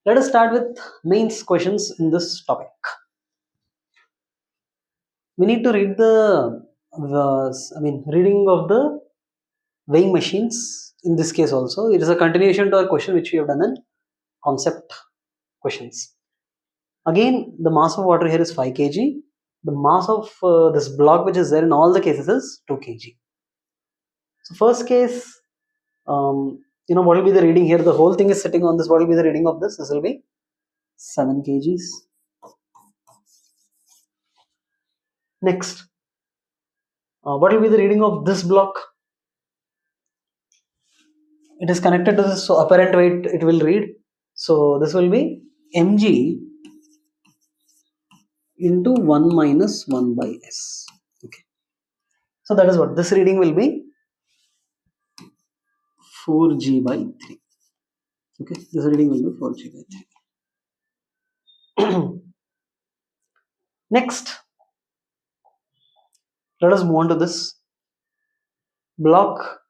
Let us start with mains questions in this topic. We need to read reading of the weighing machines. In this case also, it is a continuation to our question which we have done in concept questions. Again, the mass of water here is 5 kg. The mass of this block which is there in all the cases is 2 kg. So first case, what will be the reading here? The whole thing is sitting on this. What will be the reading of this? This will be 7 kgs. Next, what will be the reading of this block? It is connected to this, so apparent weight it will read. So this will be mg into 1 minus 1 by s. Okay. So that is what this reading will be 4g by 3. Okay, this reading will be 4g by 3. Next, let us move on to this block.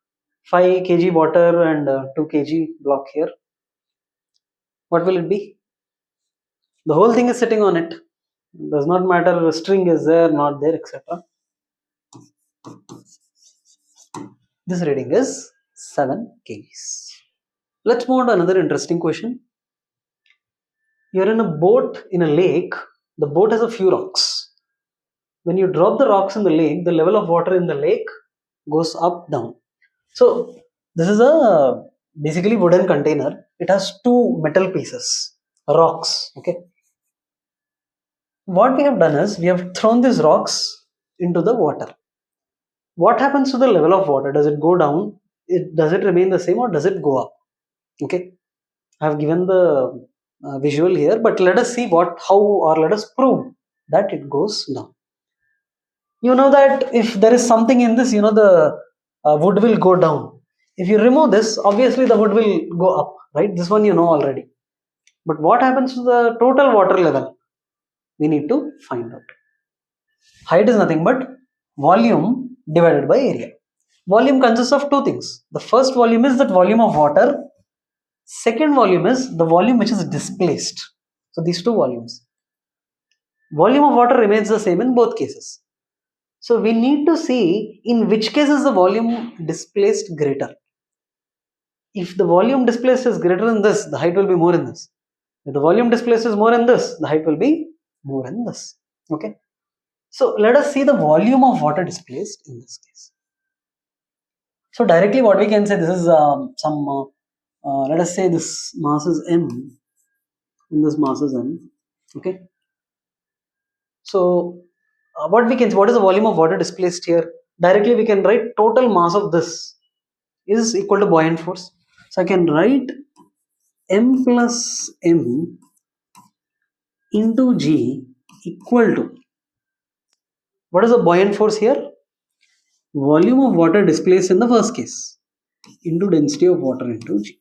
5 kg water and 2 kg block here. What will it be? The whole thing is sitting on it. It does not matter string is there, not there, etc. This reading is 7 kgs. Let's move on to another interesting question. You're in a boat in a lake. The boat has a few rocks. When you drop the rocks in the lake, the level of water in the lake goes up, down. So this is a basically wooden container. It has two metal pieces, rocks. Okay. What we have done is we have thrown these rocks into the water. What happens to the level of water? Does it go down? Does it remain the same or does it go up? Okay. I have given the visual here, but let us see let us prove that it goes down. You know that if there is something in this, the wood will go down. If you remove this, obviously the wood will go up, right? This one you know already. But what happens to the total water level? We need to find out. Height is nothing but volume divided by area. Volume consists of two things. The first volume is that volume of water. Second volume is the volume which is displaced. So these two volumes. Volume of water remains the same in both cases. So we need to see in which case is the volume displaced greater. If the volume displaced is greater in this, the height will be more in this. If the volume displaced is more in this, the height will be more in this. Okay. So let us see the volume of water displaced in this case. So directly what we can say, this is let us say this mass is m and this mass is n. Okay. So what is the volume of water displaced here? Directly we can write total mass of this is equal to buoyant force. So I can write m plus m into g equal to, what is the buoyant force here? Volume of water displaced in the first case into density of water into g.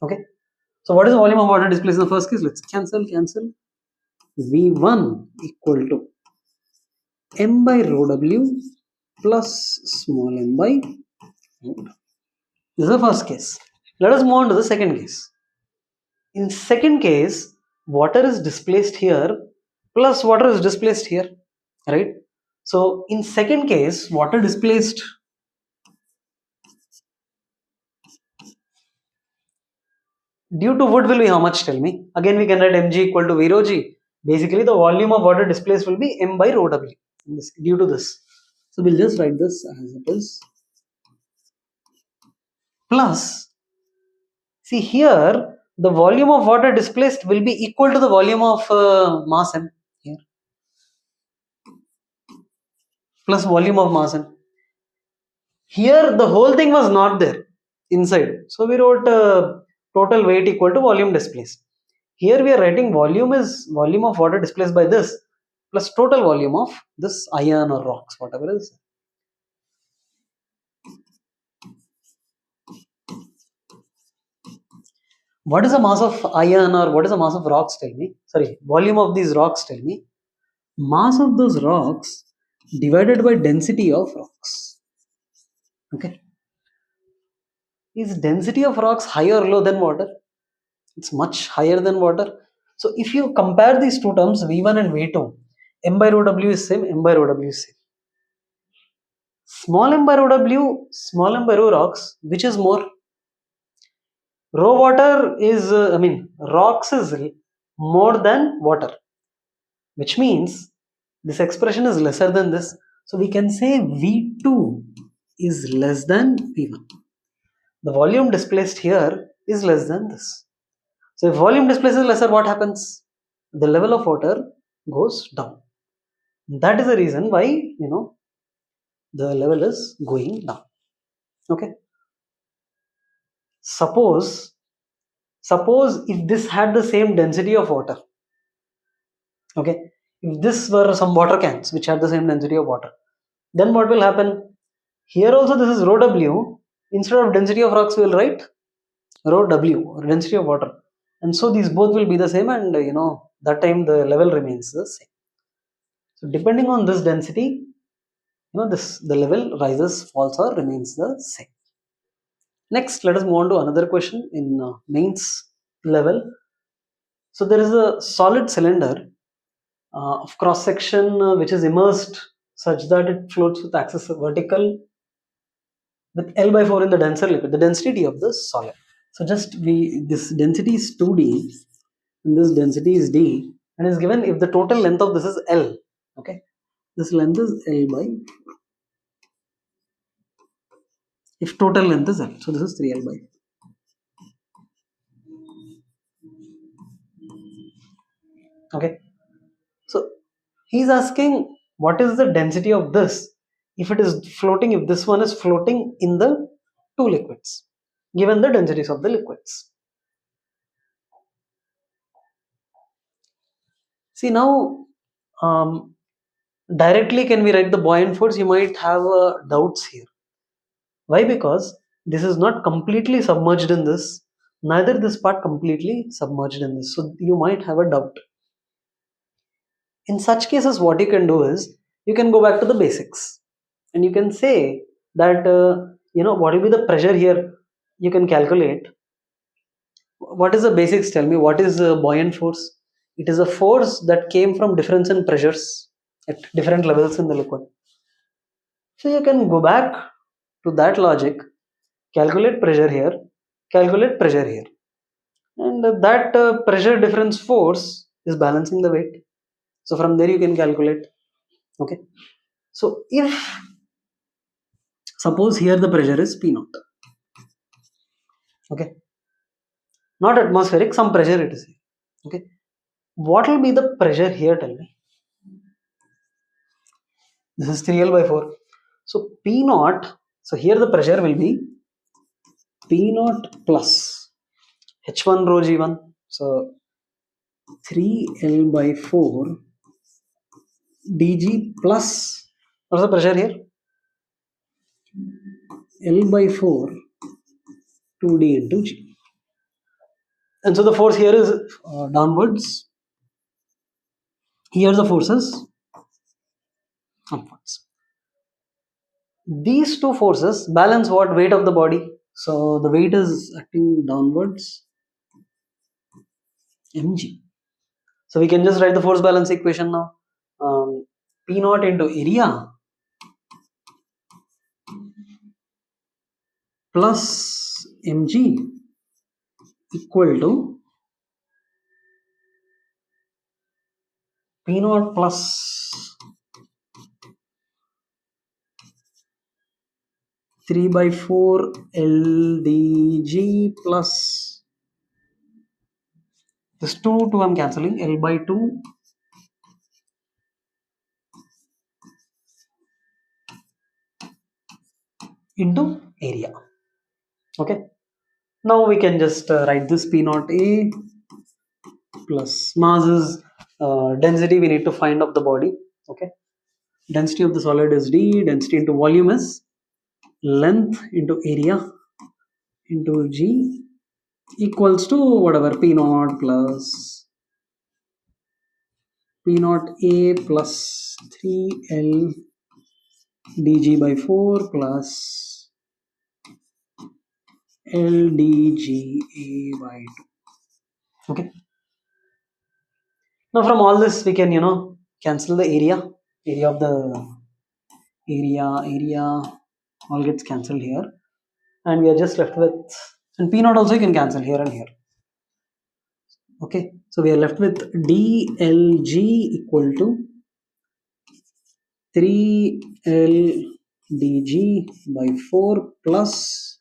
Okay. So what is the volume of water displaced in the first case? Let's cancel. V1 equal to m by rho w plus small m by rho w. This is the first case. Let us move on to the second case. In second case, water is displaced here plus water is displaced here, right? So in second case, water displaced due to wood will be how much? Tell me. Again, we can write mg equal to v rho g. Basically, the volume of water displaced will be m by rho w due to this. So we'll just write this as it is. Plus, see here, the volume of water displaced will be equal to the volume of mass m here. Plus volume of mass m. Here, the whole thing was not there inside. So we wrote total weight equal to volume displaced. Here we are writing volume is volume of water displaced by this plus total volume of this iron or rocks, whatever it is. What is the mass of iron or what is the mass of rocks? Tell me. Sorry, volume of these rocks. Tell me. Mass of those rocks divided by density of rocks. Okay. Is density of rocks higher or low than water? It's much higher than water. So if you compare these two terms, V1 and V2, m by rho W is same, m by rho W is same. Small m by rho W, small m by rho rocks, which is more? Rho water is, rocks is more than water, which means this expression is lesser than this. So we can say V2 is less than V1. The volume displaced here is less than this. So if volume displaces lesser, what happens? The level of water goes down. That is the reason why, the level is going down. Okay. Suppose if this had the same density of water. Okay. If this were some water cans which had the same density of water, then what will happen? Here also this is rho W. Instead of density of rocks, we will write rho W, or density of water. And so these both will be the same, and that time the level remains the same. So depending on this density, the level rises, falls, or remains the same. Next, let us move on to another question in mains level. So there is a solid cylinder of cross section which is immersed such that it floats with axis vertical with L by 4 in the denser liquid, the density of the solid. So just this density is 2D and this density is D, and is given if the total length of this is L. Okay, this length is L by, if total length is L, so this is 3L by. Okay, so he's asking what is the density of this if it is floating, if this one is floating in the two liquids, given the densities of the liquids. See now, directly can we write the buoyant force? You might have doubts here. Why? Because this is not completely submerged in this, neither this part completely submerged in this. So you might have a doubt. In such cases, what you can do is you can go back to the basics and you can say that what will be the pressure here. You can calculate. What is the basics? Tell me, what is the buoyant force? It is a force that came from difference in pressures at different levels in the liquid. So you can go back to that logic, calculate pressure here, calculate pressure here, and that pressure difference force is balancing the weight. So from there you can calculate. Okay. So if suppose here the pressure is P naught. Okay. Not atmospheric, some pressure it is here. Okay. What will be the pressure here? Tell me. This is 3L by 4. So P naught. So here the pressure will be P naught plus H1 rho G1. So 3L by 4 dg plus, what's the pressure here? L by 4 2d into g. And so the force here is downwards. Here the force is upwards. These two forces balance what? Weight of the body. So the weight is acting downwards, mg. So we can just write the force balance equation now. P naught into area plus mg equal to P naught plus 3 by 4 LDG plus this 2 I'm cancelling, L by 2 into area. Okay. Now we can just write this P naught A plus mass is density we need to find of the body. Okay. Density of the solid is D, density into volume is length into area into G equals to whatever P naught plus P naught A plus 3L dg by 4 plus LDGA by 2. Okay. Now from all this we can cancel the area of the area all gets cancelled here, and we are just left with, and p naught also you can cancel here and here. Okay, so we are left with dlg equal to 3 LDG by 4 plus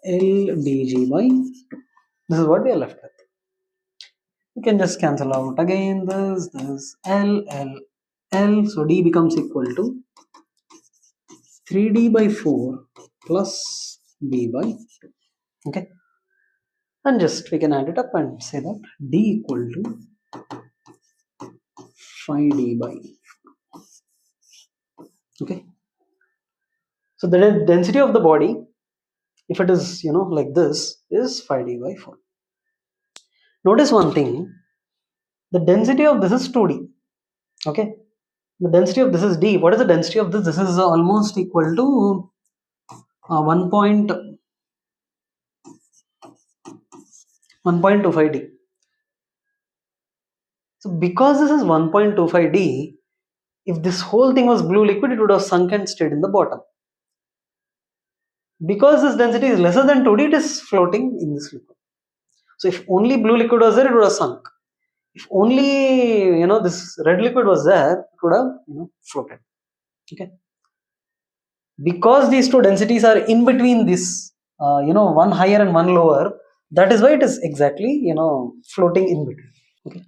LDG by 2. This is what we are left with. You can just cancel out again this L. So D becomes equal to 3D by 4 plus D by 2. Okay. And just we can add it up and say that D equal to 5D by 4. Okay. So the density of the body, if it is like this, is 5D by 4. Notice one thing, the density of this is 2D. Okay, the density of this is D. What is the density of this? This is almost equal to 1.25 D. So because this is 1.25 D, if this whole thing was blue liquid, it would have sunk and stayed in the bottom. Because this density is lesser than 2D, it is floating in this liquid. So if only blue liquid was there, it would have sunk. If only this red liquid was there, it would have floated. Okay. Because these two densities are in between this, one higher and one lower, that is why it is exactly floating in between. Okay.